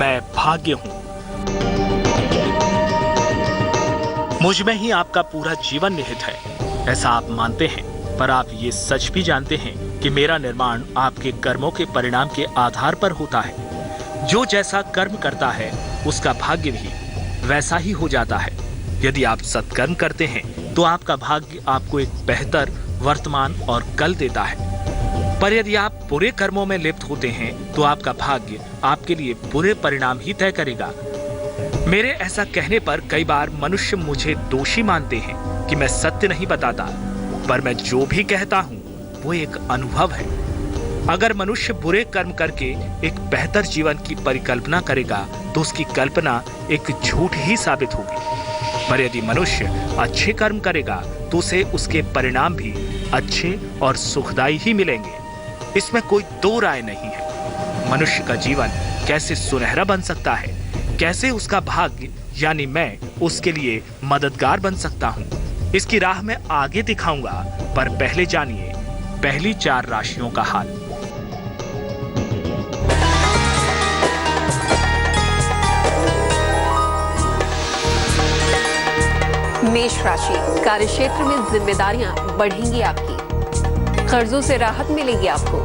मैं भाग्य हूं। मुझ में ही आपका पूरा जीवन निहित है, ऐसा आप मानते हैं, पर आप ये सच भी जानते हैं कि मेरा निर्माण आपके कर्मों के परिणाम के आधार पर होता है। जो जैसा कर्म करता है उसका भाग्य भी वैसा ही हो जाता है। यदि आप सत्कर्म करते हैं तो आपका भाग्य आपको एक बेहतर वर्तमान और कल देता है, पर यदि आप बुरे कर्मों में लिप्त होते हैं तो आपका भाग्य आपके लिए बुरे परिणाम ही तय करेगा। मेरे ऐसा कहने पर कई बार मनुष्य मुझे दोषी मानते हैं कि मैं सत्य नहीं बताता, पर मैं जो भी कहता हूं वो एक अनुभव है। अगर मनुष्य बुरे कर्म करके एक बेहतर जीवन की परिकल्पना करेगा तो उसकी कल्पना एक झूठ ही साबित होगी, पर यदि मनुष्य अच्छे कर्म करेगा तो उसे उसके परिणाम भी अच्छे और सुखदायी ही मिलेंगे। इसमें कोई दो राय नहीं है। मनुष्य का जीवन कैसे सुनहरा बन सकता है, कैसे उसका भाग्य यानी मैं उसके लिए मददगार बन सकता हूँ, इसकी राह मैं आगे दिखाऊंगा। पर पहले जानिए पहली 4 राशियों का हाल। मेष राशि, कार्यक्षेत्र में जिम्मेदारियां बढ़ेंगी आपकी, कर्जों से राहत मिलेगी आपको,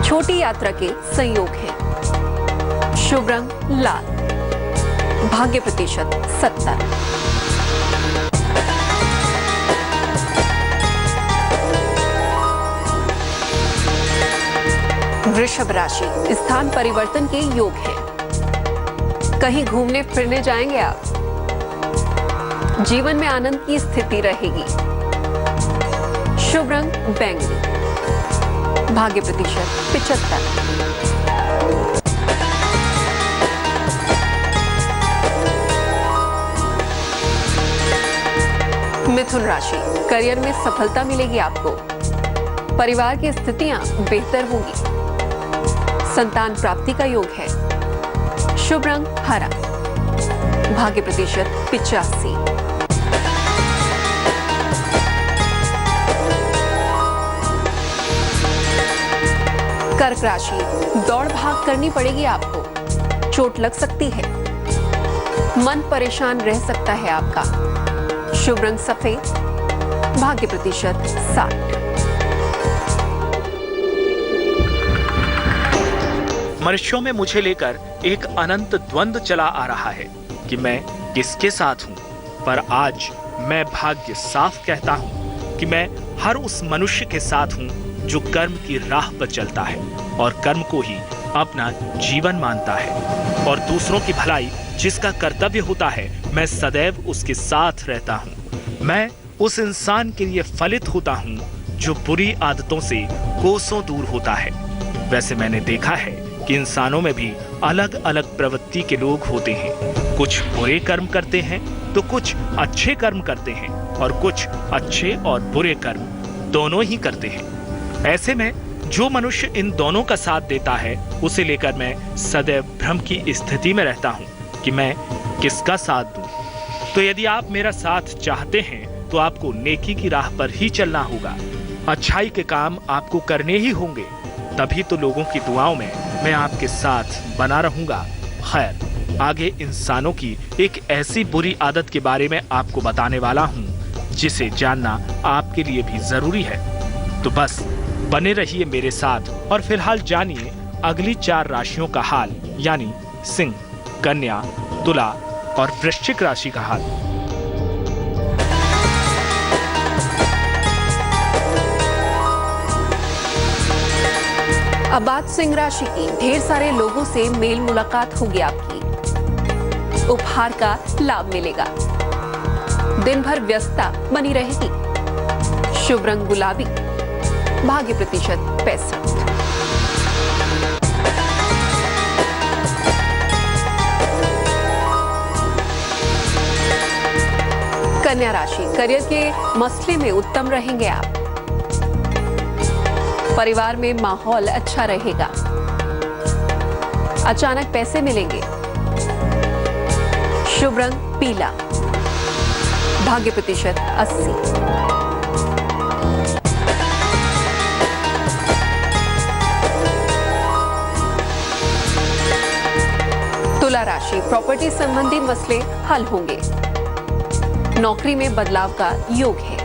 छोटी यात्रा के संयोग हैं, शुभ रंग लाल, भाग्य प्रतिशत 70। वृषभ राशि, स्थान परिवर्तन के योग हैं, कहीं घूमने फिरने जाएंगे आप, जीवन में आनंद की स्थिति रहेगी, शुभ रंग बैंगनी, भाग्य प्रतिशत 75। मिथुन राशि, करियर में सफलता मिलेगी आपको, परिवार की स्थितियां बेहतर होंगी, संतान प्राप्ति का योग है, शुभ रंग हरा, भाग्य प्रतिशत 85। कर्क राशि, दौड़ भाग करनी पड़ेगी आपको, चोट लग सकती है, मन परेशान रह सकता है आपका, शुभ रंग सफेद, भाग्य प्रतिशत 60। मनुष्यों में मुझे लेकर एक अनंत द्वंद्व चला आ रहा है कि मैं किसके साथ हूं, पर आज मैं भाग्य साफ कहता हूं कि मैं हर उस मनुष्य के साथ हूं जो कर्म की राह पर चलता है और कर्म को ही अपना जीवन मानता है, और दूसरों की भलाई जिसका कर्तव्य होता है मैं सदैव उसके साथ रहता हूँ। मैं उस इंसान के लिए फलित होता हूँ जो बुरी आदतों से कोसों दूर होता है। वैसे मैंने देखा है कि इंसानों में भी अलग अलग प्रवृत्ति के लोग होते हैं, कुछ बुरे कर्म करते हैं तो कुछ अच्छे कर्म करते हैं, और कुछ अच्छे और बुरे कर्म दोनों ही करते हैं। ऐसे में जो मनुष्य इन दोनों का साथ देता है उसे लेकर मैं सदैव भ्रम की स्थिति में रहता हूँ कि मैं किसका साथ दूं। तो यदि आप मेरा साथ चाहते हैं तो आपको नेकी की राह पर ही चलना होगा, अच्छाई के काम आपको करने ही होंगे, तभी तो लोगों की दुआओं में मैं आपके साथ बना रहूंगा। खैर, आगे इंसानों की एक ऐसी बुरी आदत के बारे में आपको बताने वाला हूँ जिसे जानना आपके लिए भी जरूरी है। तो बस बने रहिए मेरे साथ और फिलहाल जानिए अगली 4 राशियों का हाल, यानी सिंह, कन्या, तुला और वृश्चिक राशि का हाल। अब बात सिंह राशि की, ढेर सारे लोगों से मेल मुलाकात होगी आपकी, उपहार का लाभ मिलेगा, दिन भर व्यस्तता बनी रहेगी, शुभ रंग गुलाबी, भाग्य प्रतिशत 65। कन्या राशि, करियर के मसले में उत्तम रहेंगे आप, परिवार में माहौल अच्छा रहेगा, अचानक पैसे मिलेंगे, शुभ रंग पीला, भाग्य प्रतिशत 80। राशि प्रॉपर्टी संबंधी मसले हल होंगे। नौकरी में बदलाव का योग है।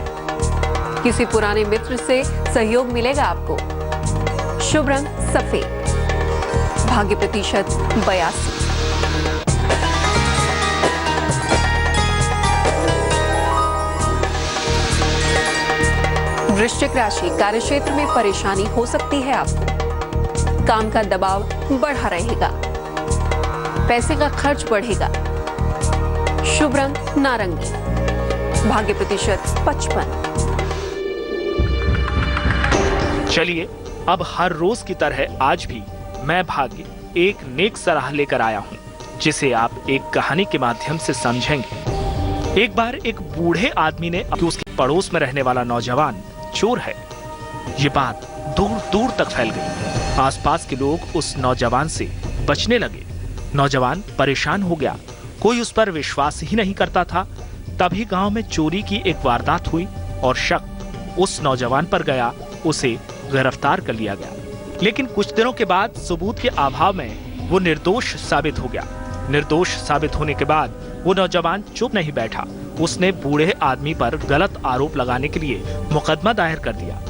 किसी पुराने मित्र से सहयोग मिलेगा आपको। शुभ रंग सफेद। भाग्य प्रतिशत 82। वृश्चिक राशि कार्यक्षेत्र में परेशानी हो सकती है आपको। काम का दबाव बढ़ा रहेगा। पैसे का खर्च बढ़ेगा। शुभ रंग नारंगी। भाग्य प्रतिशत 55। चलिए अब हर रोज की तरह आज भी मैं भाग्य एक नेक सलाह लेकर आया हूँ, जिसे आप एक कहानी के माध्यम से समझेंगे। एक बार एक बूढ़े आदमी ने उसके पड़ोस में रहने वाला नौजवान चोर है, ये बात दूर दूर तक फैल गई। आसपास के लोग उस नौजवान से बचने लगे। नौजवान परेशान हो गया, कोई उस पर विश्वास ही नहीं करता था। तभी गांव में चोरी की एक वारदात हुई और शक उस नौजवान पर गया। उसे गिरफ्तार कर लिया गया, लेकिन कुछ दिनों के बाद सबूत के अभाव में वो निर्दोष साबित हो गया। निर्दोष साबित होने के बाद वो नौजवान चुप नहीं बैठा। उसने बूढ़े आदमी पर गलत आरोप लगाने के लिए मुकदमा दायर कर दिया।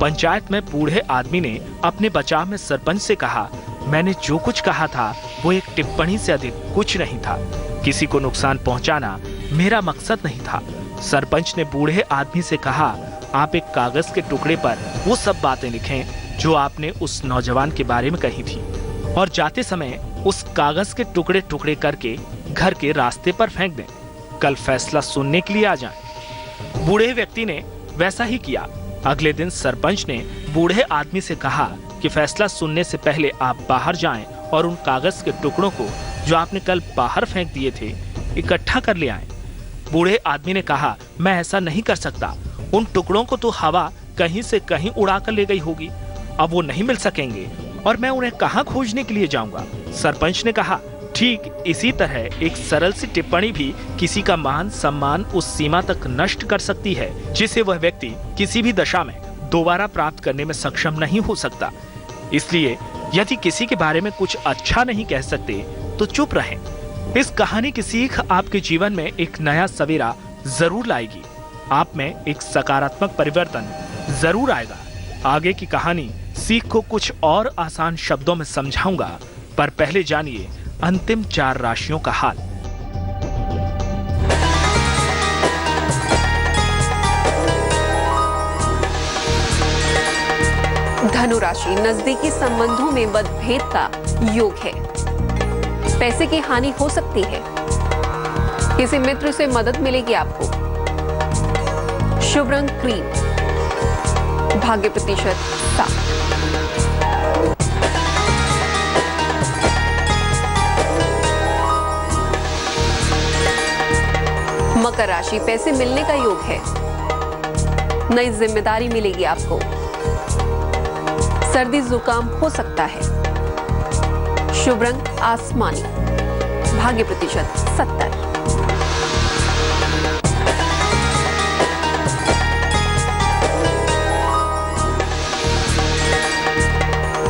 पंचायत में बूढ़े आदमी ने अपने बचाव में सरपंच से कहा, मैंने जो कुछ कहा था वो एक टिप्पणी से अधिक कुछ नहीं था। किसी को नुकसान पहुंचाना मेरा मकसद नहीं था। सरपंच ने बूढ़े आदमी से कहा, आप एक कागज के टुकड़े पर वो सब बातें लिखें जो आपने उस नौजवान के बारे में कही थी, और जाते समय उस कागज के टुकड़े टुकड़े करके घर के रास्ते पर फेंक दें। कल फैसला सुनने के लिए आ जाएं। बूढ़े व्यक्ति ने वैसा ही किया। अगले दिन सरपंच ने बूढ़े आदमी से कहा कि फैसला सुनने से पहले आप बाहर जाएं और उन कागज के टुकड़ों को जो आपने कल बाहर फेंक दिए थे इकट्ठा कर ले आएं। बूढ़े आदमी ने कहा, मैं ऐसा नहीं कर सकता। उन टुकड़ों को तो हवा कहीं से कहीं उड़ा कर ले गई होगी। अब वो नहीं मिल सकेंगे और मैं उन्हें कहाँ खोजने के लिए जाऊंगा। सरपंच ने कहा, ठीक इसी तरह एक सरल सी टिप्पणी भी किसी का मान सम्मान उस सीमा तक नष्ट कर सकती है जिसे वह व्यक्ति किसी भी दशा में दोबारा प्राप्त करने में सक्षम नहीं हो सकता। इसलिए यदि किसी के बारे में कुछ अच्छा नहीं कह सकते तो चुप रहें। इस कहानी की सीख आपके जीवन में एक नया सवेरा जरूर लाएगी। आप में एक सकारात्मक परिवर्तन जरूर आएगा। आगे की कहानी सीख को कुछ और आसान शब्दों में समझाऊंगा, पर पहले जानिए अंतिम 4 राशियों का हाल। धनु राशि नजदीकी संबंधों में मतभेद का योग है। पैसे की हानि हो सकती है। किसी मित्र से मदद मिलेगी आपको। शुभ रंग क्रीम। भाग्य प्रतिशत 7। मकर राशि पैसे मिलने का योग है। नई जिम्मेदारी मिलेगी आपको। सर्दी जुकाम हो सकता है। शुभ रंग आसमानी। भाग्य प्रतिशत 70।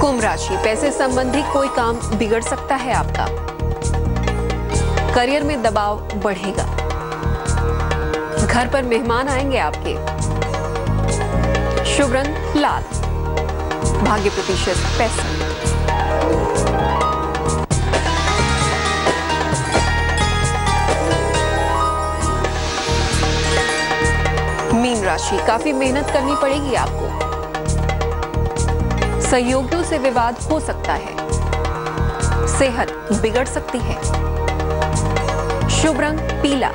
कुंभ राशि पैसे संबंधी कोई काम बिगड़ सकता है आपका। करियर में दबाव बढ़ेगा। घर पर मेहमान आएंगे आपके। शुभ रंग लाल। भाग्य प्रतिशत 65। मीन राशि काफी मेहनत करनी पड़ेगी आपको। सहयोगियों से विवाद हो सकता है। सेहत बिगड़ सकती है। शुभ रंग पीला।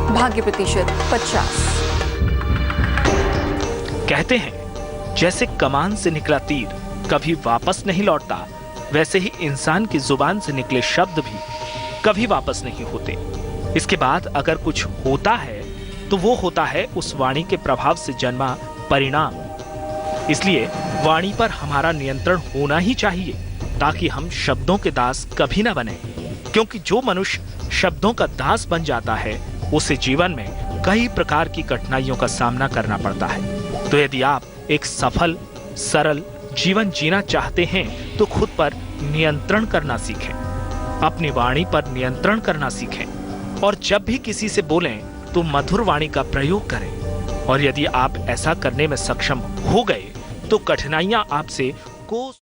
भाग्य प्रतिशत 50। कहते हैं जैसे कमान से निकला तीर कभी वापस नहीं लौटता, वैसे ही इंसान की जुबान से निकले शब्द भी कभी वापस नहीं होते। इसके बाद अगर कुछ होता है तो वो होता है उस वाणी के प्रभाव से जन्मा परिणाम। इसलिए वाणी पर हमारा नियंत्रण होना ही चाहिए ताकि हम शब्दों के दास कभी ना बने, क्योंकि जो मनुष्य शब्दों का दास बन जाता है उसे जीवन में कई प्रकार की कठिनाइयों का सामना करना पड़ता है। तो यदि आप एक सफल सरल जीवन जीना चाहते हैं तो खुद पर नियंत्रण करना सीखें। अपनी वाणी पर नियंत्रण करना सीखें और जब भी किसी से बोलें तो मधुर वाणी का प्रयोग करें। और यदि आप ऐसा करने में सक्षम हो गए तो कठिनाइयां आपसे कोस